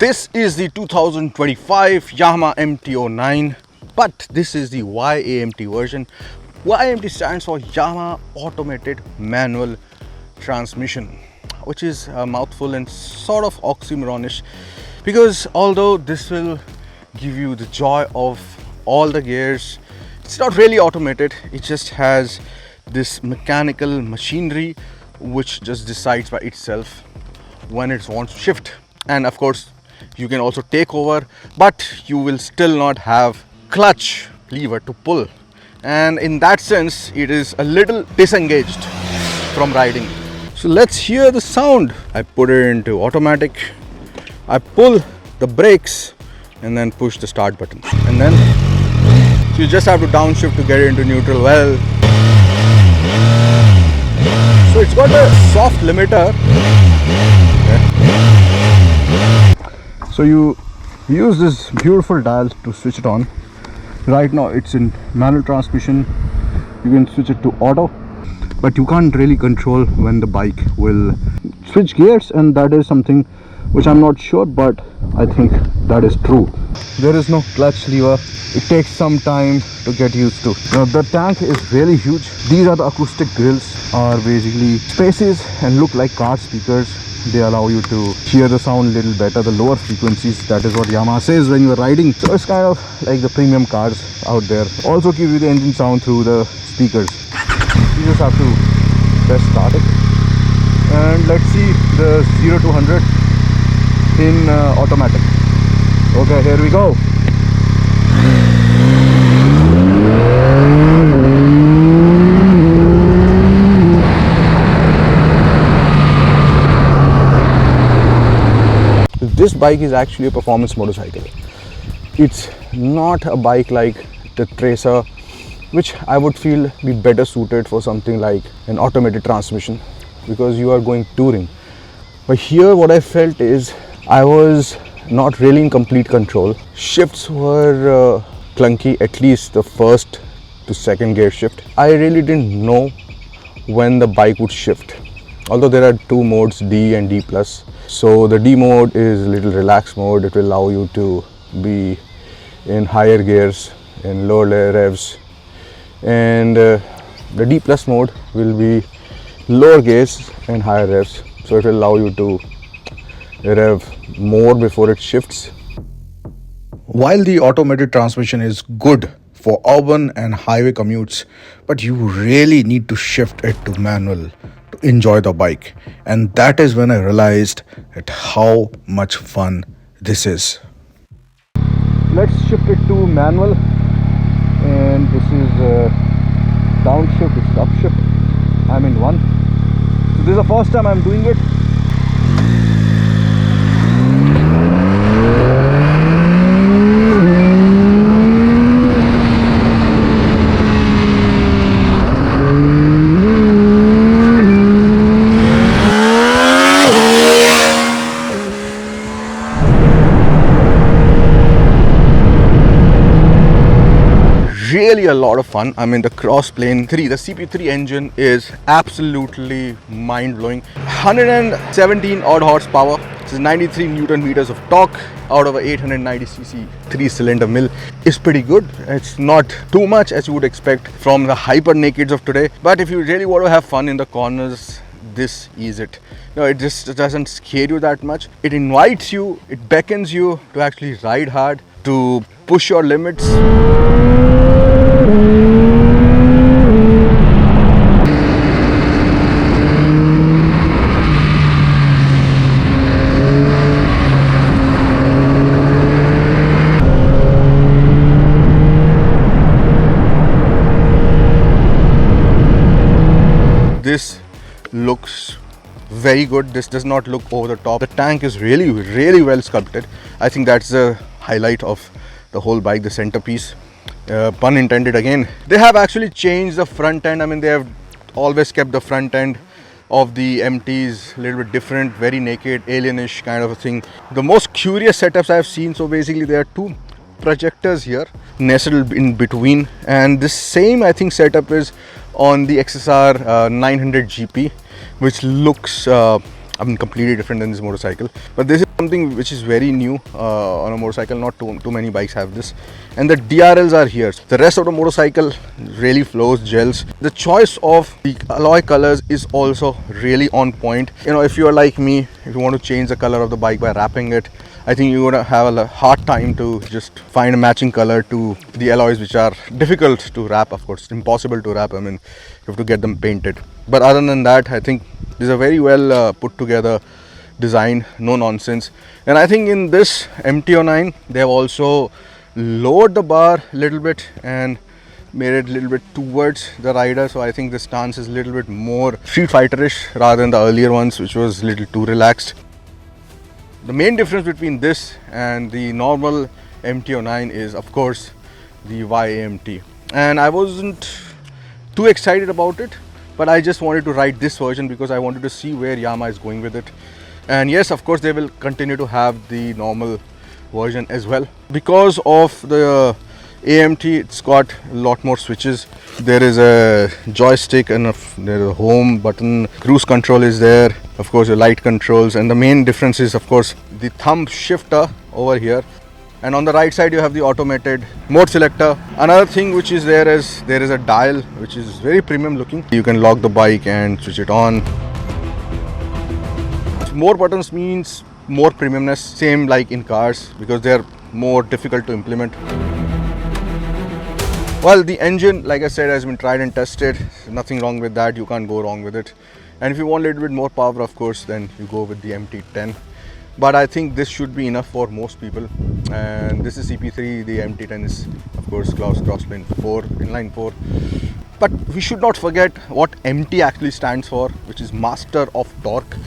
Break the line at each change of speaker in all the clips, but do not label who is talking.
This is the 2025 Yamaha MT-09, but this is the YAMT version. YAMT stands for Yamaha Automated Manual Transmission, which is a mouthful and sort of oxymoronish, because although this will give you the joy of all the gears, it's not really automated. It just has this mechanical machinery which just decides by itself when it wants to shift. And of course you can also take over, but you will still not have clutch lever to pull, and in that sense it is a little disengaged from riding. So let's hear the sound. I put it into automatic, I pull the brakes and then push the start button, and then so you just have to downshift to get it into neutral. Well, so it's got a soft limiter. So you use this beautiful dial to switch it on. Right now it's in manual transmission. You can switch it to auto, but you can't really control when the bike will switch gears, and that is something which I'm not sure, but I think that is true. There is no clutch lever. It takes some time to get used to. Now the tank is really huge. These are the acoustic grills, are basically spaces and look like car speakers. They allow you to hear the sound a little better, the lower frequencies. That is what Yamaha says when you are riding. So it's kind of like the premium cars out there. Also gives you the engine sound through the speakers. You just have to press start it, and let's see the 0 to 100 in automatic. Okay, here we go. This bike is actually a performance motorcycle. It's not a bike like the Tracer, which I would feel be better suited for something like an automated transmission, because you are going touring. But here what I felt is I was not really in complete control. Shifts were clunky, at least the first to second gear shift. I really didn't know when the bike would shift. Although there are two modes, D and D+. So the D mode is a little relaxed mode. It will allow you to be in higher gears, in lower revs, and the D+ mode will be lower gears and higher revs. So it will allow you to rev more before it shifts. While the automated transmission is good for urban and highway commutes, but you really need to shift it to manual to enjoy the bike. And that is when I realized at how much fun this is. Let's shift it to manual, and this is downshift, this is upshift. I'm in one. So this is the first time I'm doing it. Really a lot of fun. I mean, the Crossplane 3, the CP3 engine is absolutely mind-blowing. 117 odd horsepower, this is 93 Newton meters of torque out of a 890cc 3-cylinder mill is pretty good. It's not too much as you would expect from the hyper nakeds of today, but if you really want to have fun in the corners, this is it. No, it just doesn't scare you that much. It invites you, it beckons you to actually ride hard, to push your limits. This looks very good. This does not look over the top. The tank is really well sculpted. I think that's the highlight of the whole bike, the centerpiece. Pun intended again. They have actually changed the front end. I mean, they have always kept the front end of the MTs a little bit different, very naked, alienish kind of a thing. The most curious setups I've seen, so basically there are two projectors here nestled in between, and this same I think setup is on the XSR 900 GP, which looks completely different than this motorcycle. But this is Something which is very new on a motorcycle. Not too many bikes have this, and the DRLs are here. The rest of the motorcycle really flows, gels. The choice of the alloy colors is also really on point. You know, if you are like me, if you want to change the color of the bike by wrapping it, I think you're gonna have a hard time to just find a matching color to the alloys, which are difficult to wrap. Of course, it's impossible to wrap. I mean, you have to get them painted. But other than that, I think these are very well put together design, no nonsense. And I think in this MT09 they have also lowered the bar a little bit and made it a little bit towards the rider. So I think the stance is a little bit more Street Fighter-ish rather than the earlier ones, which was a little too relaxed. The main difference between this and the normal MT09 is, of course, the AMT. And I wasn't too excited about it, but I just wanted to ride this version because I wanted to see where Yamaha is going with it. And yes, of course, they will continue to have the normal version as well. Because of the AMT, it's got a lot more switches. There is a joystick and there is a home button. Cruise control is there. Of course, your light controls. And the main difference is, of course, the thumb shifter over here. And on the right side, you have the automated mode selector. Another thing which is there is a dial, which is very premium looking. You can lock the bike and switch it on. More buttons means more premiumness, same like in cars, because they are more difficult to implement. Well, the engine, like I said, has been tried and tested. Nothing wrong with that. You can't go wrong with it. And if you want a little bit more power, of course, then you go with the MT10. But I think this should be enough for most people. And this is CP3. The MT10 is, of course, Crossplane 4, inline 4. But we should not forget what MT actually stands for, which is Master of Torque.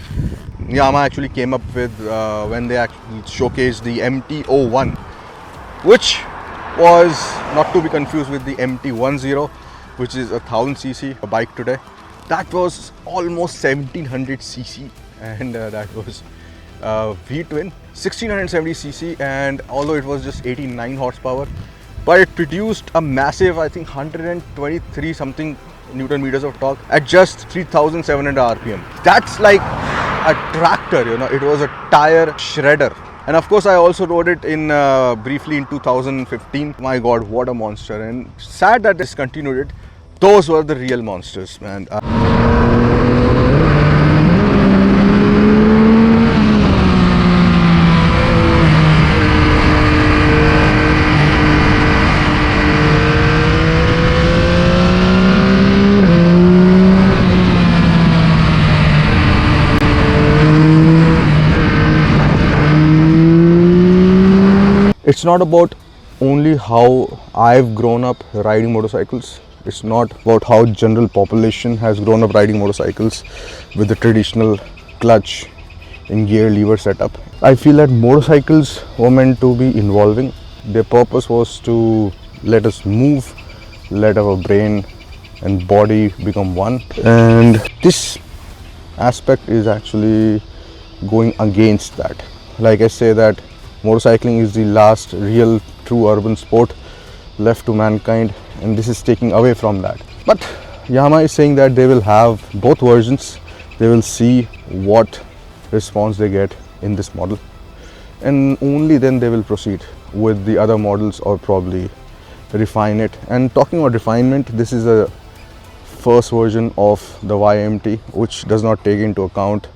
Yamaha actually came up with when they actually showcased the MT01, which was not to be confused with the MT10, which is a 1000cc bike today. That was almost 1700cc, and that was V-twin 1670cc, and although it was just 89 horsepower, but it produced a massive, I think, 123 something Newton meters of torque at just 3700 RPM. That's like a tractor, you know. It was a tire shredder. And of course, I also rode it in briefly in 2015. My god, what a monster. And sad that discontinued it. Those were the real monsters, man. It's not about only how I've grown up riding motorcycles. It's not about how general population has grown up riding motorcycles with the traditional clutch and gear lever setup. I feel that motorcycles were meant to be involving. Their purpose was to let us move, let our brain and body become one. And this aspect is actually going against that. Like I say that motorcycling is the last real true urban sport left to mankind, and this is taking away from that. But Yamaha is saying that they will have both versions. They will see what response they get in this model, and only then they will proceed with the other models or probably refine it. And talking about refinement, this is a first version of the YMT, which does not take into account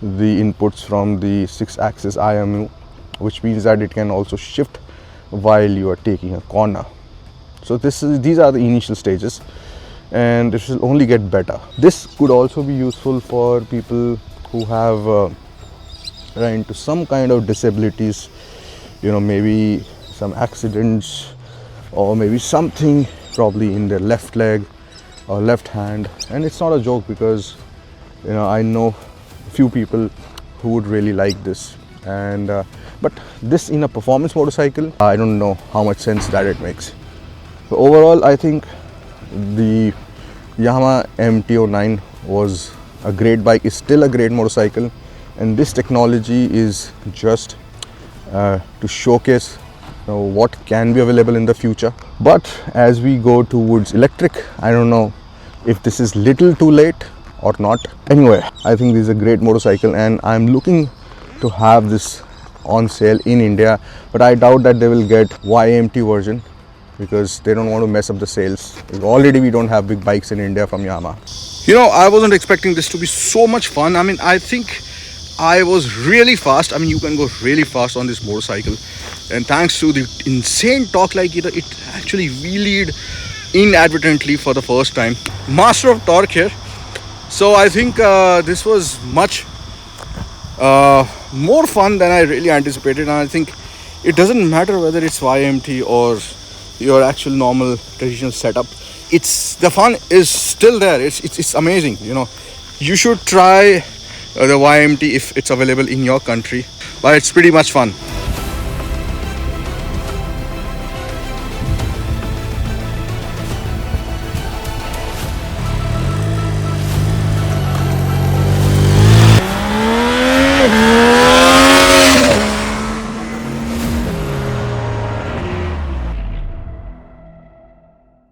the inputs from the 6-axis IMU, which means that it can also shift while you are taking a corner. So these are the initial stages, and it will only get better. This could also be useful for people who have run into some kind of disabilities, you know, maybe some accidents or maybe something probably in their left leg or left hand. And it's not a joke, because you know, I know a few people who would really like this. And but this in a performance motorcycle, I don't know how much sense that it makes. So overall, I think the Yamaha MT09 was a great bike, is still a great motorcycle, and this technology is just to showcase what can be available in the future. But as we go towards electric, I don't know if this is little too late or not. Anyway, I think this is a great motorcycle, and I'm looking to have this on sale in India, but I doubt that they will get YMT version because they don't want to mess up the sales. Already we don't have big bikes in India from Yamaha. You know, I wasn't expecting this to be so much fun. I mean, I think I was really fast. I mean, you can go really fast on this motorcycle, and thanks to the insane torque, like it actually wheelied inadvertently for the first time. Master of torque here. So I think this was much more fun than I really anticipated, and I think it doesn't matter whether it's YMT or your actual normal traditional setup. It's the fun is still there. It's amazing. You know, you should try the YMT if it's available in your country, but it's pretty much fun.